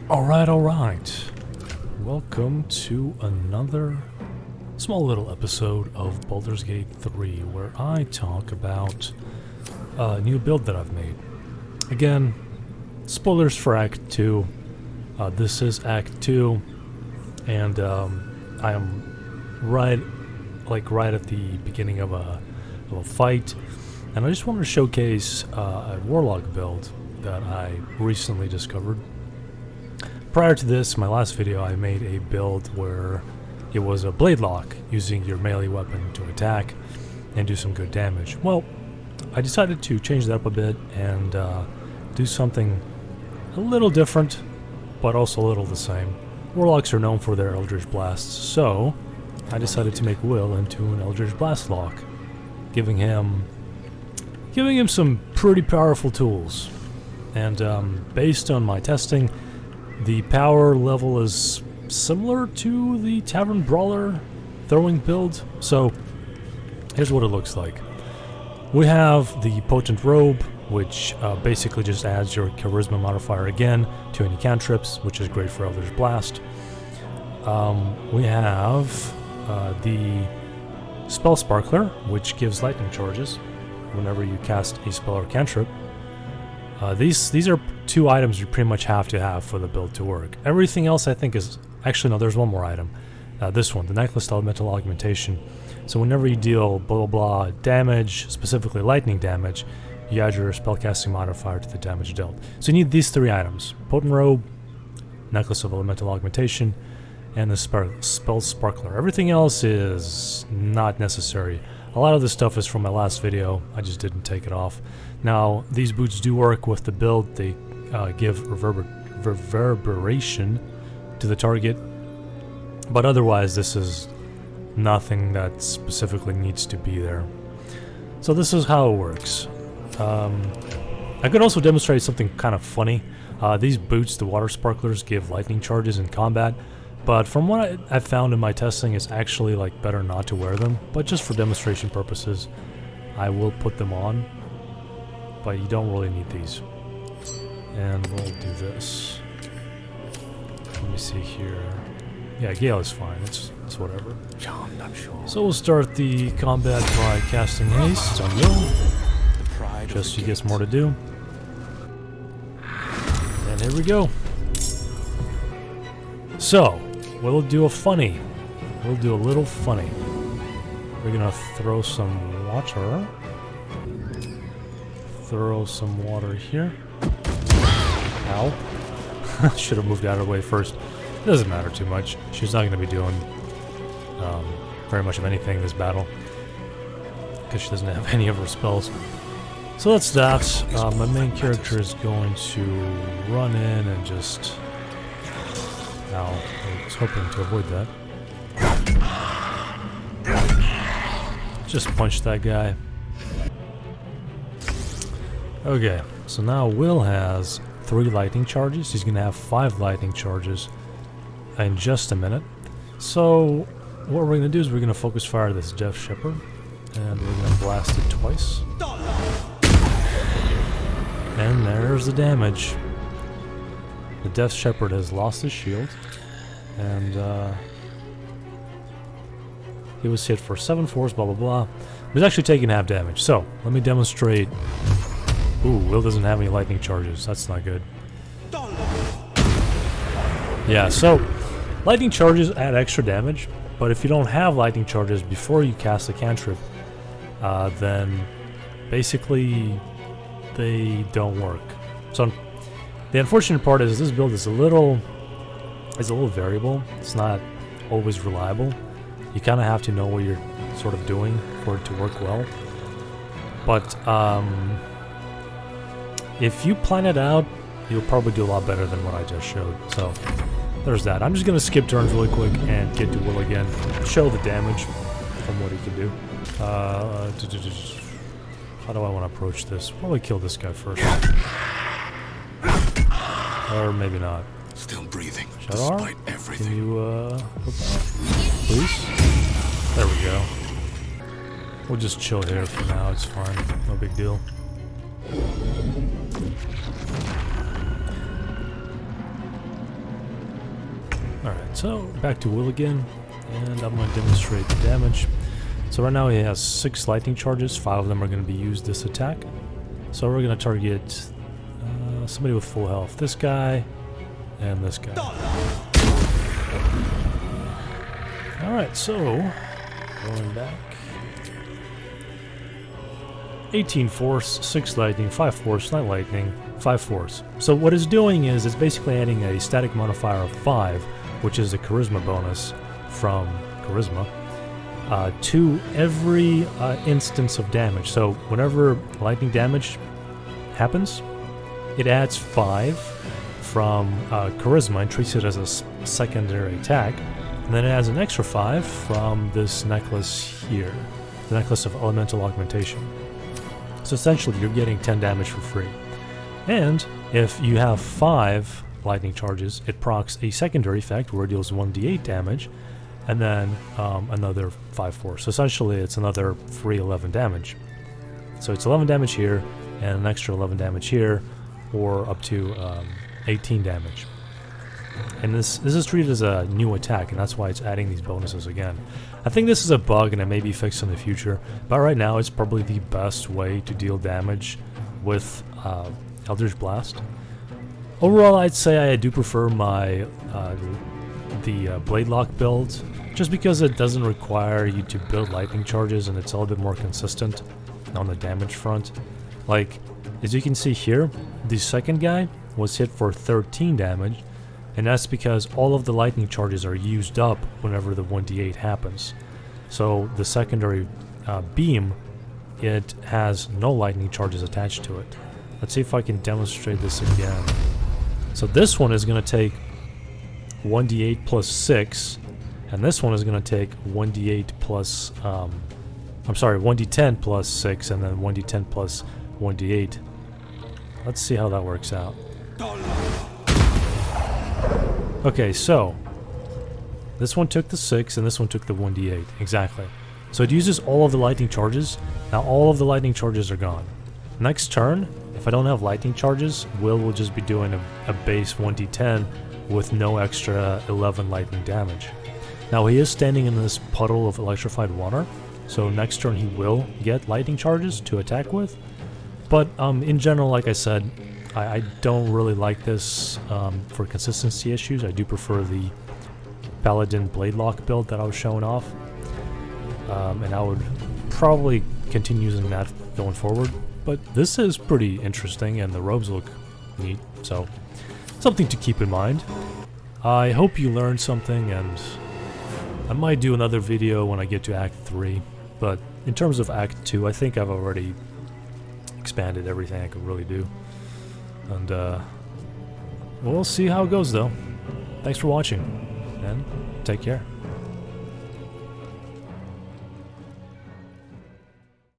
Alright. Welcome to another small little episode of Baldur's Gate 3, where I talk about a new build that I've made. Again, spoilers for Act 2. This is Act 2, and I am right at the beginning of a fight, and I just wanted to showcase a Warlock build that I recently discovered. Prior to this, my last video, I made a build where it was a blade lock, using your melee weapon to attack and do some good damage. Well, I decided to change that up a bit and do something a little different, but also a little the same. Warlocks are known for their Eldritch Blasts, so I decided to make Will into an Eldritch Blast lock, giving him some pretty powerful tools. And based on my testing, the power level is similar to the Tavern Brawler throwing build. So here's what it looks like. We have the Potent Robe, which basically just adds your Charisma modifier again to any cantrips, which is great for Eldritch Blast. We have the Spell Sparkler, which gives lightning charges whenever you cast a spell or cantrip. These are two items you pretty much have to have for the build to work. Everything else I think is... Actually, no, there's one more item. This one, the Necklace Elemental Augmentation. So whenever you deal blah blah blah damage, specifically lightning damage, you add your spellcasting modifier to the damage dealt. So you need these three items: Potent Robe, Necklace of Elemental Augmentation, and the Spell Sparkler. Everything else is not necessary. A lot of this stuff is from my last video. I just didn't take it off. Now, these boots do work with the build. They give reverberation to the target, but otherwise this is nothing that specifically needs to be there. So this is how it works. I could also demonstrate something kind of funny. These boots, the water sparklers, give lightning charges in combat, but from what I've found in my testing, it's actually like better not to wear them. But just for demonstration purposes, I will put them on, but you don't really need these. And we'll do this. Let me see here. Yeah, Gale is fine. It's whatever. So we'll start the combat by casting haste on Will. Just so he gets more to do. And here we go. So, we'll do a funny. We'll do a little funny. We're gonna throw some water. Throw some water here. Ow. Should have moved out of the way first. It doesn't matter too much. She's not going to be doing very much of anything this battle, because she doesn't have any of her spells. So that's that. My main character is going to run in and just... Ow. I was hoping to avoid that. Just punch that guy. Okay, so now Will has 3 lightning charges. He's going to have 5 lightning charges in just a minute. So what we're going to do is we're going to focus fire this Death Shepherd, and we're going to blast it twice. And there's the damage. The Death Shepherd has lost his shield, and he was hit for 7 force, blah blah blah. He's actually taking half damage. So let me demonstrate. Ooh, Will doesn't have any lightning charges. That's not good. Yeah, so lightning charges add extra damage, but if you don't have lightning charges before you cast a cantrip, then basically they don't work. So the unfortunate part is this build is a little variable. It's not always reliable. You kind of have to know what you're sort of doing for it to work well. But if you plan it out, you'll probably do a lot better than what I just showed. So there's that. I'm just going to skip turns really quick and get to Will again. Show the damage from what he can do. How do I want to approach this? Probably kill this guy first. Or maybe not. Still breathing, Shadar, despite everything. can you hook up, please? There we go. We'll just chill here for now. It's fine. No big deal. Alright, so back to Will again, and I'm going to demonstrate the damage. So right now he has 6 lightning charges, 5 of them are going to be used this attack. So we're going to target somebody with full health. This guy, and this guy. Alright, so, going back. 18 force, 6 lightning, 5 force, 9 lightning, 5 force. So what it's doing is it's basically adding a static modifier of 5, which is a charisma bonus from charisma, to every instance of damage. So whenever lightning damage happens, it adds 5 from charisma and treats it as a secondary attack, and then it adds an extra 5 from this necklace here, the necklace of elemental augmentation. So essentially you're getting 10 damage for free. And if you have 5 lightning charges, it procs a secondary effect where it deals 1d8 damage, and then another 5 force. So essentially it's another free 11 damage. So it's 11 damage here, and an extra 11 damage here, or up to 18 damage. And this is treated as a new attack, and that's why it's adding these bonuses again. I think this is a bug and it may be fixed in the future, but right now it's probably the best way to deal damage with Eldritch Blast. Overall, I'd say I do prefer my the Blade Lock build, just because it doesn't require you to build lightning charges and it's a little bit more consistent on the damage front. Like, as you can see here, the second guy was hit for 13 damage, and that's because all of the lightning charges are used up whenever the 1d8 happens. So the secondary beam, it has no lightning charges attached to it. Let's see if I can demonstrate this again. So this one is going to take 1d8 plus 6, and this one is going to take 1d8 plus, 1d10 plus 6, and then 1d10 plus 1d8. Let's see how that works out. Okay, so this one took the 6 and this one took the 1d8. Exactly. So it uses all of the lightning charges. Now all of the lightning charges are gone. Next turn, if I don't have lightning charges, will just be doing a base 1d10 with no extra 11 lightning damage. Now he is standing in this puddle of electrified water, so next turn he will get lightning charges to attack with. But in general, like I said, I don't really like this for consistency issues. I do prefer the Paladin Blade Lock build that I was showing off. And I would probably continue using that going forward. But this is pretty interesting and the robes look neat, so something to keep in mind. I hope you learned something, and I might do another video when I get to Act 3. But in terms of Act 2, I think I've already expanded everything I could really do. And we'll see how it goes though. Thanks for watching, and take care.